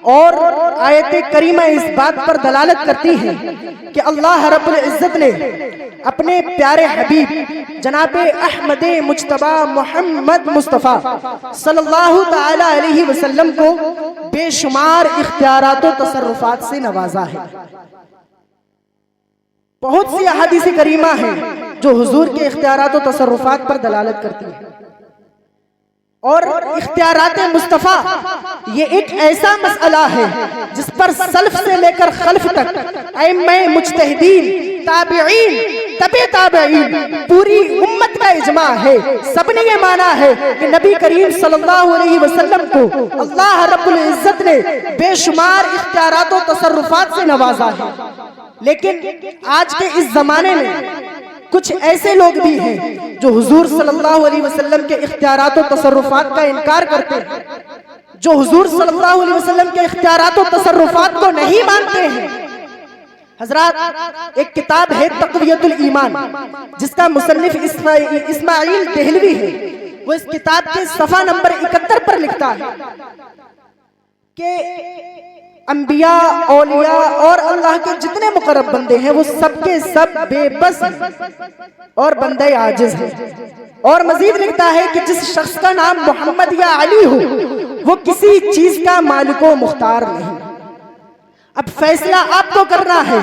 اور آیت کریمہ اس بات پر دلالت کرتی ہے کہ اللہ رب العزت نے اپنے پیارے حبیب جناب احمد مجتبی محمد مصطفیٰ صلی اللہ تعالی علیہ وسلم کو بے شمار اختیارات و تصرفات سے نوازا ہے۔ بہت سی احادیث کریمہ ہیں جو حضور کے اختیارات و تصرفات پر دلالت کرتی ہیں، اور اختیارات مصطفیٰ یہ ایک ایسا مسئلہ ہے جس پر سلف سے لے کر خلف تک ائمہ مجتہدین، تابعین، تبع تابعین، پوری امت کا اجماع ہے، سب نے یہ مانا ہے کہ نبی کریم صلی اللہ علیہ وسلم کو اللہ رب العزت نے بے شمار اختیارات و تصرفات سے نوازا ہے۔ لیکن آج کے اس زمانے میں کچھ ایسے لوگ بھی ہیں جو حضور صلی اللہ علیہ وسلم کے اختیارات و تصرفات کا انکار کرتے ہیں، جو حضور صلی اللہ علیہ وسلم کے اختیارات و تصرفات کو نہیں مانتے ہیں۔ حضرات، ایک کتاب ہے تقویت الایمان جس کا مصنف اسماعیل دہلوی ہے، وہ اس کتاب کے صفحہ نمبر 71 پر لکھتا ہے کہ انبیاء، اولیاء اور اللہ کے جتنے مقرب بندے ہیں وہ سب کے سب بے بس ہیں اور بندے عاجز ہیں۔ اور مزید لکھتا ہے کہ جس شخص کا نام محمد یا علی ہو وہ کسی چیز کا مالک و مختار نہیں۔ اب فیصلہ آپ کو کرنا ہے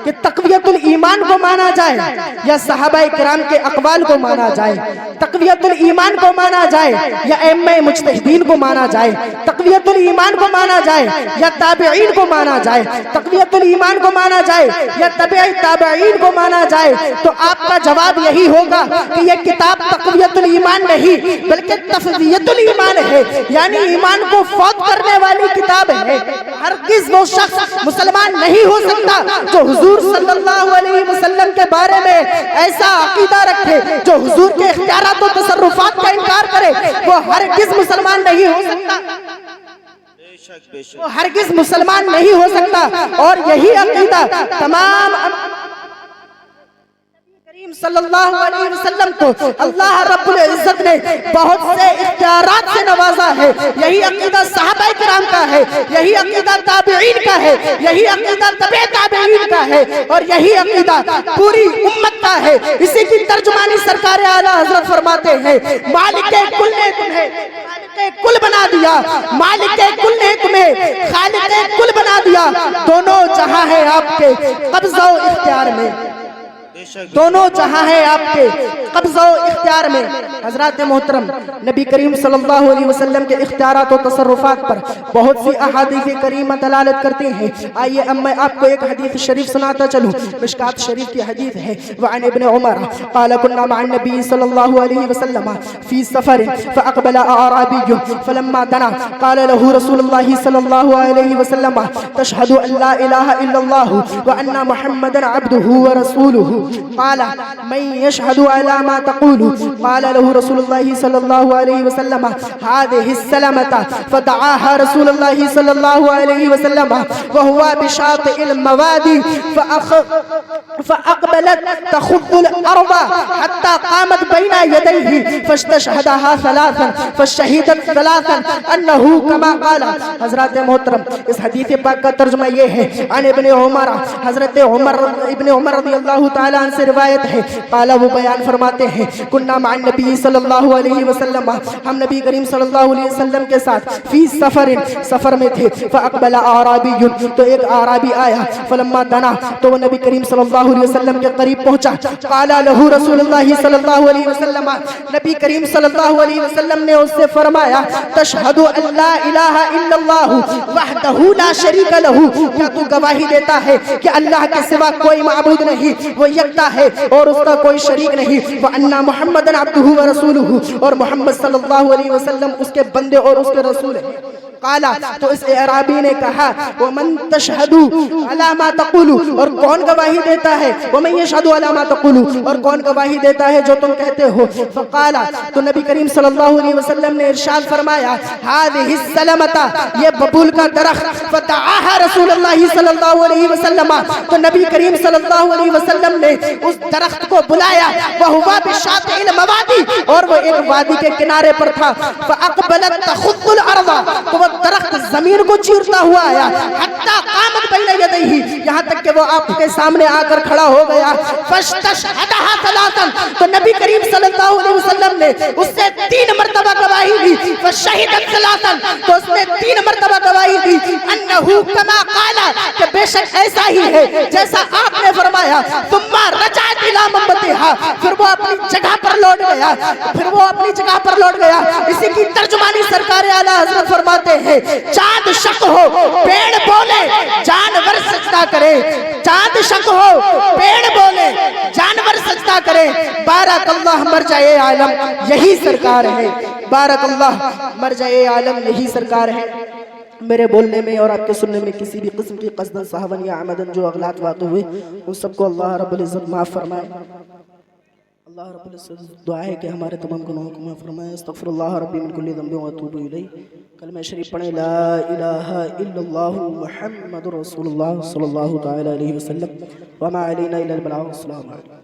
کہ تقویت الایمان کو مانا جائے یا صحابہ کرام کے اقوال کو مانا جائے، تقویت الایمان کو مانا جائے یا ائمہ مجتہدین کو مانا جائے، تقویت الایمان کو مانا جائے یا تابعین کو مانا جائے، تقویت الایمان کو مانا جائے یا تبع تابعین کو مانا جائے۔ تو آپ کا جواب یہی ہوگا کہ یہ کتاب تقویت الایمان نہیں بلکہ تفویت الایمان ہے، یعنی ایمان کو فوت کرنے والی کتاب ہے۔ ہرگز وہ شخص مسلمان نہیں ہو سکتا جو حضور صلی اللہ علیہ وسلم کے بارے میں ایسا عقیدہ رکھے جو حضور کے اختیارات و تصرفات کا انکار کرے، وہ ہرگز مسلمان نہیں ہو سکتا، وہ ہرگز مسلمان نہیں ہو سکتا۔ اور یہی عقیدہ تمام صلی اللہ علیہ وسلم کو اللہ رب العزت نے بہت سے اختیارات سے نوازا ہے۔ یہی عقیدہ صحابہ کرام کا ہے، یہی عقیدہ تابعین کا ہے، یہی عقیدہ تبع تابعین کا ہے، اور یہی عقیدہ پوری امت کا ہے۔ اسی کی ترجمانی سرکار اعلیٰ حضرت فرماتے ہیں، مالک کل نے تمہیں خالق کل بنا دیا، مالک کل نے تمہیں خالق کل بنا دیا، دونوں جہاں ہیں آپ کے قبضہ و اختیار میں، دونوں جہاں ہے آپ کے قبضہ و اختیار میں۔ حضرات محترم، نبی کریم صلی اللہ علیہ وسلم کے اختیارات و تصرفات پر بہت سی احادیث کریمہ دلالت کرتے ہیں۔ آئیے اب میں آپ کو ایک حدیث شریف سناتا چلوں۔ مشکات شریف کی حدیث ہے، وعن ابن عمر قال كنا مع النبي صلى الله عليه وسلم في سفر فأقبل أعرابي فلما دنا قال له رسول الله صلى الله عليه وسلم تشهد أن لا إله إلا الله وأن محمدا عبده ورسوله قال من يشهد على ما تقول قال له رسول الله صلى الله عليه وسلم هذه السلمة فدعاها رسول الله صلى الله عليه وسلم وهو بشاطئ الموادي فأقبلت تخض الأرض حتى قامت بين يديه فاستشهدها ثلاثا فالشهيدت ثلاثا أنه كما قال۔ حضرات محترم، اس حدیث پاک کا ترجمہ یہ ہے، عن ابن عمر، حضرت ابن عمر رضی اللہ تعالیٰ عنہ سے روایت ہے، قال وہ بیان فرماتے ہیں، کننا مع النبی صلی اللہ علیہ وسلم، ہم نبی کریم صلی اللہ علیہ وسلم کے ساتھ فی سفر میں تھے، فاقبل اعرابی، تو ایک اعرابی آیا، فلما دنا، تو وہ نبی کریم صلی اللہ علیہ وسلم کے قریب پہنچا، قال له رسول اللہ صلی اللہ علیہ وسلم، نبی کریم صلی اللہ علیہ وسلم نے اس سے فرمایا، تشہد ان لا الہ الا اللہ وحدہ لا شریک لہ، کیا تو گواہی دیتا ہے کہ اللہ کے سوا کوئی معبود نہیں، وہ یکتا ہے اور اس کا کوئی شریک نہیں، وَأَنَّ مُحَمَّدًا عَبْدُهُ وَرَسُولُهُ، اور محمد صلی اللہ علیہ وسلم اس کے بندے اور اس کے رسول ہیں۔ قالا، تو اس اعرابی نے کہا، وَمَن تَشْهَدُ عَلَى مَا تَقُولُ، اور کون گواہی دیتا ہے، وَمَن يَشْهَدُ عَلَى مَا تَقُولُ، اور کون گواہی دیتا ہے جو تم کہتے ہو۔ فقالا، تو نبی کریم صلی اللہ علیہ وسلم نے ارشاد فرمایا، هذه السلمة، یہ ببول کا درخت، فدعاها رسول اللہ صلی اللہ علیہ وسلم، تو نبی کریم صلی اللہ علیہ وسلم نے اس درخت کو بلایا، وَهُوَ بِشَاطِئِ الْمَوَادِ، اور وہ ایک وادی کے کنارے پر تھا، فَأَقْبَلَتْ تَخُضُّ الْأَرْضَ، تو وہ درخت زمین کو چیرتا ہوا آیا حتی قامت بین یدیہ یہاں تک کہ وہ آپ کے سامنے آ کر کھڑا ہو گیا فاستشہدھا ثلاثا تو نبی کریم صلی اللہ علیہ وسلم نے اس سے 3 مرتبہ گواہی دی فشہدت ثلاثا تو اس نے 3 مرتبہ گواہی دی انہو کما قالا کہ بے شک ایسا ہی ہے جیسا آپ نے فرمایا ثم رجعت الی منبتھا پھر وہ اپنی جگہ پر لوٹ گیا اسی کی ترجمانی سرکار اعلیٰ حضرت فرماتے ہیں چاند شک ہو پیڑ بولے جانور سجدہ کرے چاند شک ہو پیڑ بولے جانور سجدہ کرے بارک اللہ مرجع عالم یہی سرکار ہے بارک اللہ مرجع عالم یہی سرکار ہے میرے بولنے میں اور آپ کے سننے میں کسی بھی قسم کی قصداً صحاباً یا عمداً جو اغلاط واقع ہوئے ان سب کو اللہ رب العزت معاف فرمائے اللہ رب العزت دعا ہے کہ ہمارے تمام گناہوں کو معاف فرمائے استغفر اللہ ربی من کل ذنب واتوب الیہ کلمہ شریف پڑھیں لا الہ الا اللہ محمد رسول اللہ صلی اللہ تعالی علیہ وسلم وما علینا الا البلاغ السلام علیکم